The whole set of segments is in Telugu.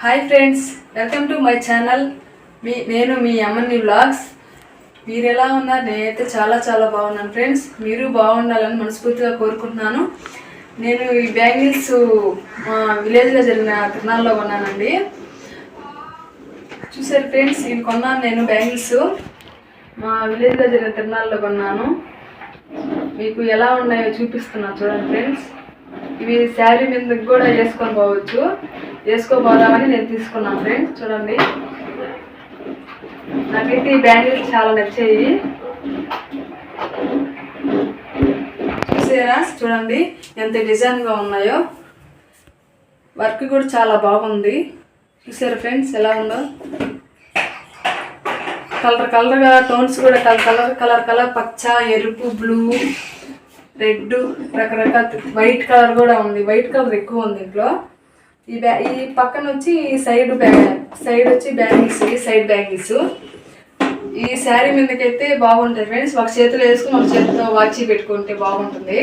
Hi friends, welcome to my channel. నేను మీ అమ్మని వ్లాగ్స్. మీరు ఎలా ఉన్నారు? నేనైతే చాలా బాగున్నాను ఫ్రెండ్స్. మీరు బాగుండాలని మనస్ఫూర్తిగా కోరుకుంటున్నాను. నేను ఈ బ్యాంగిల్స్ మా విలేజ్లో జరిగిన తిరునాళ్ళలో కొన్నానండి. చూసారు ఫ్రెండ్స్, ఇవి కొన్నాను నేను. బ్యాంగిల్స్ మా విలేజ్లో జరిగిన తిరునాళ్ళలో కొన్నాను. మీకు ఎలా ఉన్నాయో చూపిస్తున్నాను చూడండి ఫ్రెండ్స్. ఇవి శారీ మీదకి కూడా వేసుకోబోదామని నేను తీసుకున్నాను ఫ్రెండ్స్. చూడండి, నాకైతే ఈ బ్యాంగిల్స్ చాలా నచ్చాయి. చూసారా, చూడండి ఎంత డిజైన్గా ఉన్నాయో. వర్క్ కూడా చాలా బాగుంది. చూసారా ఫ్రెండ్స్ ఎలా ఉందో. కలర్గా టోన్స్ కూడా కలర్ పచ్చ, ఎరుపు, బ్లూ, రెడ్, రకరకాల వైట్ కలర్ కూడా ఉంది. వైట్ కలర్ ఎక్కువ ఉంది ఇంట్లో. ఈ పక్కన వచ్చి సైడ్ వచ్చి బ్యాంగిల్స్, సైడ్ బ్యాంగిల్స్. ఈ శారీ మీదకైతే బాగుంటుంది ఫ్రెండ్స్. ఒక చేతిలో వేసుకుని ఒక చేతితో వాచి పెట్టుకుంటే బాగుంటుంది.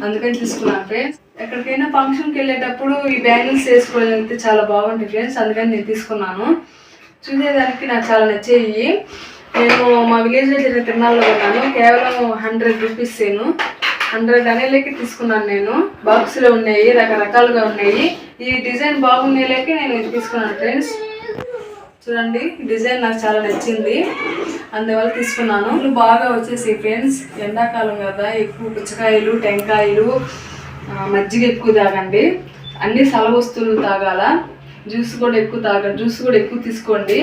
అందుకని తీసుకున్నాను ఫ్రెండ్స్. ఎక్కడికైనా ఫంక్షన్కి వెళ్ళేటప్పుడు ఈ బ్యాంగిల్స్ వేసుకోవడానికి చాలా బాగుంటుంది ఫ్రెండ్స్. అందుకని నేను తీసుకున్నాను. చూసేదానికి నాకు చాలా నచ్చేయి. నేను మా విలేజ్లో జరిగిన తిరునాళ్ళలో ఉన్నాను. కేవలం 100 రూపీస్ 100 అనేలకి తీసుకున్నాను నేను. బాక్స్లో ఉన్నాయి, రకరకాలుగా ఉన్నాయి. ఈ డిజైన్ బాగుండేలేకి నేను తీసుకున్నాను ఫ్రెండ్స్. చూడండి, డిజైన్ నాకు చాలా నచ్చింది, అందువల్ల తీసుకున్నాను. బాగా వచ్చేసి ఫ్రెండ్స్, ఎండాకాలం కదా, ఎక్కువ పుచ్చకాయలు, టెంకాయలు, మజ్జిగ ఎక్కువ తాగండి. అన్ని సల వస్తువులు తాగాల. జ్యూస్ కూడా ఎక్కువ తీసుకోండి.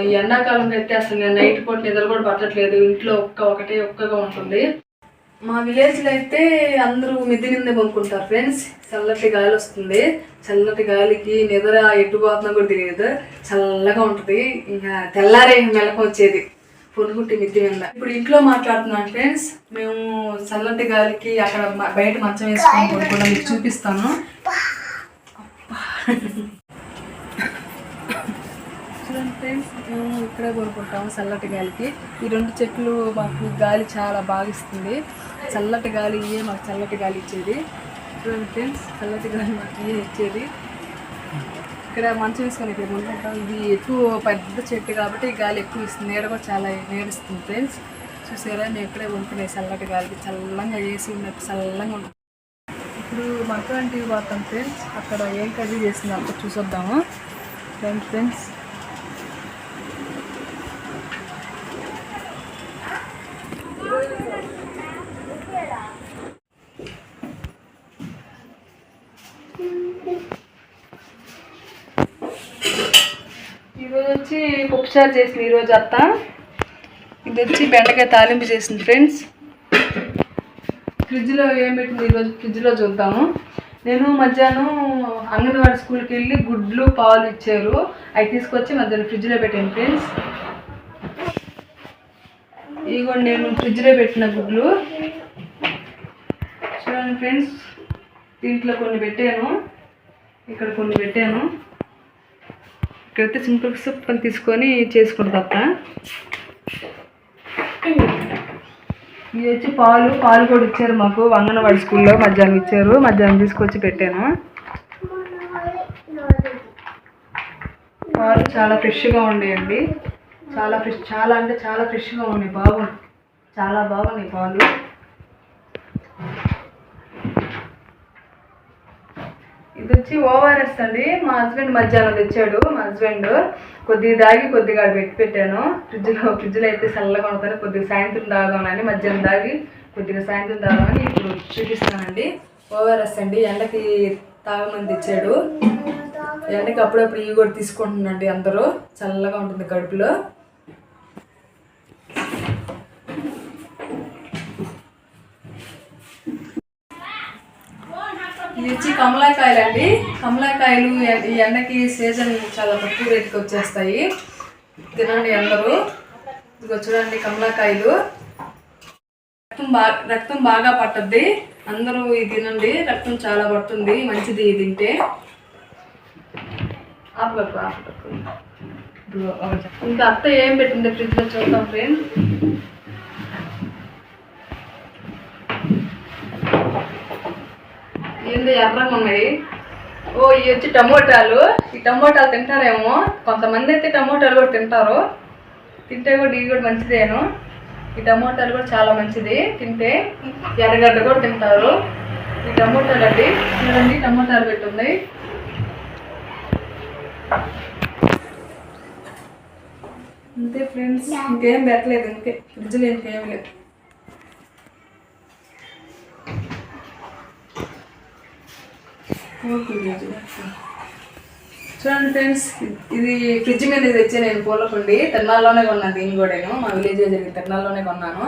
ఈ ఎండాకాలం అయితే అసలు నేను నైట్ పూట నిద్ర కూడా పట్టట్లేదు. ఇంట్లో ఒక్కగా ఉంటుంది. మా విలేజ్లో అయితే అందరూ మిద్దె మీద కొనుక్కుంటారు ఫ్రెండ్స్. చల్లటి గాలి వస్తుంది. చల్లటి గాలికి నిద్ర ఎట్టుపోతున్నా కూడా తెలియదు. చల్లగా ఉంటుంది. ఇంకా తెల్లారే మెలకు వచ్చేది పొనుగుంటే మిద్దె మీద. ఇప్పుడు ఇంట్లో మాట్లాడుతున్నాను ఫ్రెండ్స్. మేము చల్లటి గాలికి అక్కడ బయట మంచం వేసుకొని కూడా మీకు చూపిస్తాను. చూడండి ఫ్రెండ్స్, మేము ఇక్కడే కొనుక్కుంటాము చల్లటి గాలికి. ఈ 2 చెట్లు మాకు గాలి చాలా బాగా ఇస్తుంది. చల్లటి గాలి మాకు చల్లటి గాలి ఇచ్చేది. చూడండి ఫ్రెండ్స్, చల్లటి గాలి మాకు ఇచ్చేది. ఇక్కడ మంచం వేసుకొని ఇక్కడ కొనుక్కుంటాం. ఇది ఎక్కువ పెద్ద చెట్టు కాబట్టి గాలి ఎక్కువ ఇస్తుంది. నీడ కూడా చాలా నీడిస్తుంది ఫ్రెండ్స్. చూసారా, మేము ఇక్కడే కొనుక్కునే చల్లటి గాలికి. చల్లంగా వేసి ఉన్నట్టు చల్లంగా ఉంటుంది. ఇప్పుడు మక్క టీవీ పోతాం ఫ్రెండ్స్. అక్కడ ఏం కర్రీ చేస్తుంది అక్కడ చూసొద్దాము ఫ్రెండ్స్. ఈరోజు వచ్చి పప్పుచారు చేసింది ఈరోజు అత్త. ఇది వచ్చి బెండకాయ తాలింపు చేసింది ఫ్రెండ్స్. ఫ్రిడ్జ్లో ఏం పెట్టింది ఈరోజు ఫ్రిడ్జ్లో చూద్దాము. నేను మధ్యాహ్నం అంగన్వాడీ స్కూల్కి వెళ్ళి గుడ్లు, పాలు ఇచ్చారు. అవి తీసుకొచ్చి మధ్యాహ్నం ఫ్రిడ్జ్లో పెట్టాను ఫ్రెండ్స్. ఇవి కూడా నేను ఫ్రిడ్జ్లో పెట్టిన గుడ్లు. చూడండి ఫ్రెండ్స్, దీంట్లో కొన్ని పెట్టాను, ఇక్కడ కొన్ని పెట్టాను. ఇక్కడైతే సింపుల్ సూప్ అని తీసుకొని చేసుకుంటా తప్ప. ఇవి వచ్చి పాలు కూడా ఇచ్చారు మాకు అంగన్వాడీ స్కూల్లో. మధ్యాహ్నం ఇచ్చారు, మధ్యాహ్నం తీసుకొచ్చి పెట్టాను. పాలు చాలా ఫ్రెష్గా ఉండేయండి. చాలా అంటే చాలా ఫ్రెష్గా ఉన్నాయి. చాలా బాగున్నాయి పాలు. ఇది వచ్చి ఓఆర్ఎస్ అండి. మా హస్బెండ్ మధ్యాహ్నం తెచ్చాడు. మా హస్బెండ్ కొద్దిగా దాగి కొద్దిగా పెట్టాను ఫ్రిడ్జ్లో అయితే చల్లగా ఉంటుంది. కొద్దిగా సాయంత్రం తాగామని, మధ్యాహ్నం దాగి కొద్దిగా సాయంత్రం తాగామని ఇప్పుడు చూపిస్తానండి. ఓఆర్ఎస్ అండి. ఎండకి తాగమని తెచ్చాడు. ఎండకి అప్పుడప్పుడు ఇవి కూడా తీసుకుంటున్నాండి. అందరూ చల్లగా ఉంటుంది కడుపులో. ఇది వచ్చి కమలాకాయలు అండి. కమలాకాయలు ఈ ఎండకి సీజన్ చాలా తక్కువ రేటుకి వచ్చేస్తాయి. తినండి అందరూ. ఇదిగో చూడండి కమలాకాయలు. రక్తం బాగా పట్టద్ది. అందరూ ఇది తినండి, రక్తం చాలా పడుతుంది. మంచిది ఇది తింటే. ఇంకా అత్త ఏం పెట్టింది ఫ్రిడ్జ్లో చూద్దాం ఫ్రెండ్స్. ఏంది ఎర్రగా ఉన్నాయి. ఇవి వచ్చి టమోటాలు. ఈ టమోటాలు తింటారేమో, కొంతమంది అయితే టమోటాలు కూడా తింటారు. తింటే కూడా ఇవి కూడా మంచిదేను. ఈ టమోటాలు కూడా చాలా మంచిది తింటే. ఎర్రగడ్డ కూడా తింటారు. ఈ టమోటాలు అండి, చూడండి టమోటాలు పెట్టున్నాయి. అంతే ఫ్రెండ్స్, ఇంకేం పెట్టలేదు. ఇంకే ఫ్రిడ్జ్లో ఇంకేం లేదు. చూడండి ఫ్రెండ్స్, ఇది ఫ్రిడ్జ్ మీద తెచ్చే నేను పూలకుండి. తిరునాళ్ళలోనే కొన్నాను. దీన్ని కూడా నేను మా విలేజ్లో జరిగిన తిరునాళ్ళలోనే కొన్నాను.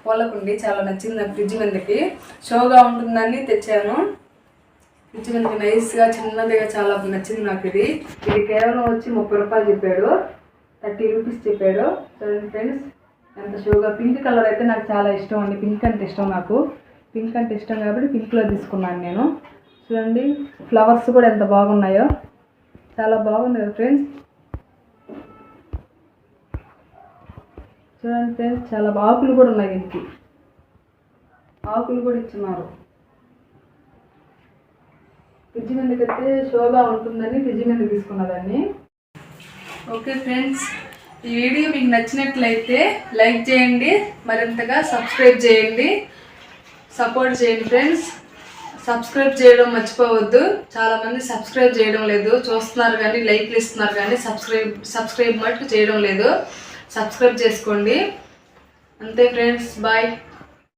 పూలకుండి చాలా నచ్చింది నాకు. ఫ్రిడ్జ్ మీదకి షోగా ఉంటుందని తెచ్చాను. ఫ్రిడ్జ్ మీదకి నైస్గా చిన్నదిగా చాలా నచ్చింది నాకు. ఇది కేవలం వచ్చి 30 రూపాయలు చెప్పాడు, 30 రూపీస్ చెప్పాడు. చూడండి ఫ్రెండ్స్ ఎంత షోగా. పింక్ కలర్ అయితే నాకు చాలా ఇష్టం అండి. పింక్ అంటే ఇష్టం నాకు. పింక్ అంటే ఇష్టం కాబట్టి పింక్లో తీసుకున్నాను నేను. చూడండి ఫ్లవర్స్ కూడా ఎంత బాగున్నాయో, చాలా బాగుంది కదా ఫ్రెండ్స్. చూడండి ఫ్రెండ్స్, చాలా ఆకులు కూడా ఉన్నాయి. దీనికి ఆకులు కూడా ఇచ్చున్నారు. ఫ్రిడ్జ్ మీదకైతే షోగా ఉంటుందని ఫ్రిడ్జ్ మీద తీసుకున్నదాన్ని. ఓకే ఫ్రెండ్స్, ఈ వీడియో మీకు నచ్చినట్లయితే లైక్ చేయండి, మరింతగా సబ్స్క్రైబ్ చేయండి, సపోర్ట్ చేయండి ఫ్రెండ్స్. సబ్స్క్రైబ్ చేయడం మర్చిపోవద్దు. చాలామంది సబ్స్క్రైబ్ చేయడం లేదు, చూస్తున్నారు కానీ లైక్లు ఇస్తున్నారు కానీ సబ్స్క్రైబ్ మటుకు చేయడం లేదు. సబ్స్క్రైబ్ చేసుకోండి. అంతే ఫ్రెండ్స్, బాయ్.